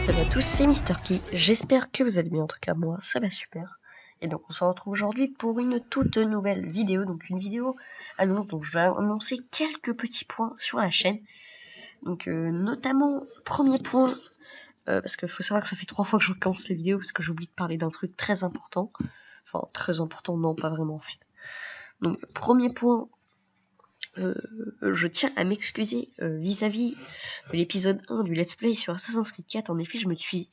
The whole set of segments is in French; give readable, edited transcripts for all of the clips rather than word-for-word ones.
Salut à tous, c'est Mister Key, j'espère que vous allez bien, en tout cas moi ça va super. Et donc on se retrouve aujourd'hui pour une toute nouvelle vidéo, donc une vidéo annonce, donc je vais annoncer quelques petits points sur la chaîne. Donc notamment, premier point, parce qu'il faut savoir que ça fait 3 fois que je recommence les vidéos parce que j'oublie de parler d'un truc très important. Enfin très important, non pas vraiment en fait. Donc premier point, je tiens à m'excuser vis-à-vis de l'épisode 1 du Let's Play sur Assassin's Creed 4. En effet, je me suis...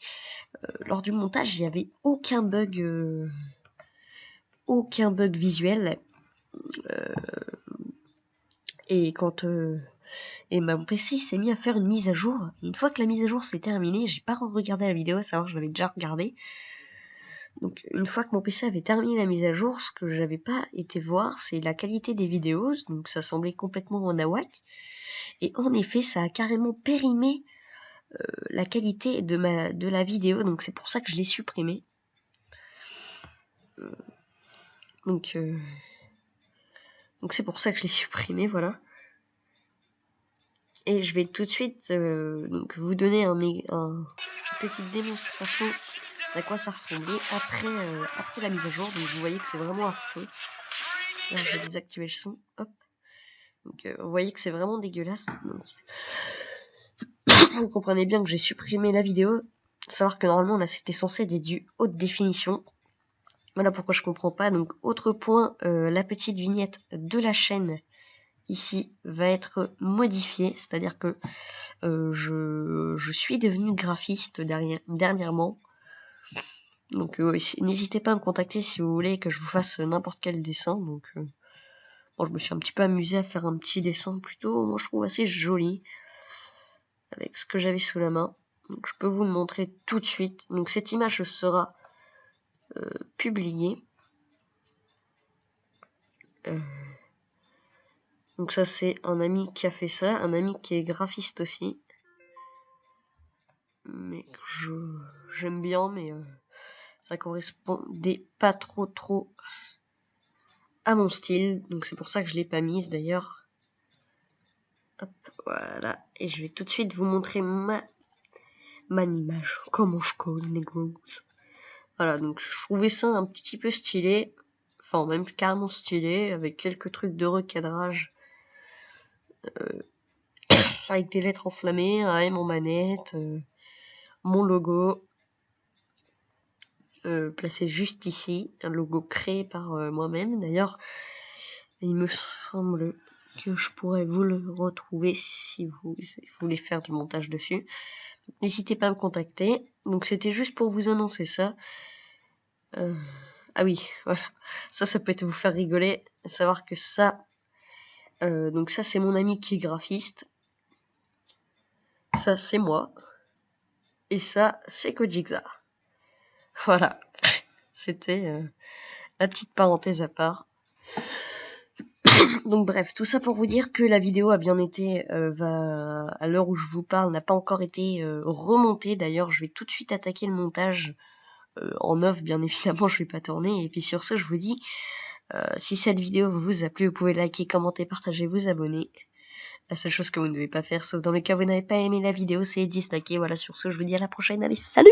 lors du montage, il n'y avait aucun bug visuel. Et quand... et mon PC s'est mis à faire une mise à jour. Et une fois que la mise à jour s'est terminée, j'ai pas regardé la vidéo, à savoir que je l'avais déjà regardé. Donc une fois que mon PC avait terminé la mise à jour, ce que j'avais pas été voir, c'est la qualité des vidéos. Donc ça semblait complètement en nawak. Et en effet, ça a carrément périmé la qualité de la vidéo. Donc c'est pour ça que je l'ai supprimé. Donc c'est pour ça que je l'ai supprimé, voilà. Et je vais tout de suite donc vous donner une petite démonstration à quoi ça ressemblait après la mise à jour. Donc vous voyez que c'est vraiment affreux. Là, je vais désactiver le son. Hop. Donc vous voyez que c'est vraiment dégueulasse. Donc, vous comprenez bien que j'ai supprimé la vidéo. Savoir que normalement là c'était censé être du haute définition. Voilà pourquoi je comprends pas. Donc autre point, la petite vignette de la chaîne ici va être modifiée, c'est-à-dire que je suis devenu graphiste dernièrement. Donc n'hésitez pas à me contacter si vous voulez que je vous fasse n'importe quel dessin. Donc bon, je me suis un petit peu amusé à faire un petit dessin plutôt, moi je trouve assez joli avec ce que j'avais sous la main. Donc je peux vous le montrer tout de suite. Donc cette image sera publiée. Donc ça c'est un ami qui a fait ça, un ami qui est graphiste aussi. Mais j'aime bien, mais ça correspondait pas trop à mon style. Donc c'est pour ça que je l'ai pas mise d'ailleurs. Hop, voilà. Et je vais tout de suite vous montrer ma image. Comment je cause, negros. Voilà, donc je trouvais ça un petit peu stylé. Enfin, même carrément stylé, avec quelques trucs de recadrage. Avec des lettres enflammées, un M en manette, mon logo. Placé juste ici, un logo créé par moi-même. D'ailleurs, il me semble que je pourrais vous le retrouver si vous voulez faire du montage dessus. N'hésitez pas à me contacter. Donc c'était juste pour vous annoncer ça. Ah oui, voilà. Ça peut-être vous faire rigoler. Savoir que ça, donc ça c'est mon ami qui est graphiste. Ça c'est moi. Et ça c'est Kojigza. Voilà. C'était la petite parenthèse à part. Donc bref, tout ça pour vous dire que la vidéo a bien été, à l'heure où je vous parle, n'a pas encore été remontée. D'ailleurs, je vais tout de suite attaquer le montage en off, bien évidemment, je vais pas tourner. Et puis sur ce, je vous dis, si cette vidéo vous a plu, vous pouvez liker, commenter, partager, vous abonner. La seule chose que vous ne devez pas faire, sauf dans le cas où vous n'avez pas aimé la vidéo, c'est disliker. Voilà, sur ce, je vous dis à la prochaine. Allez, salut!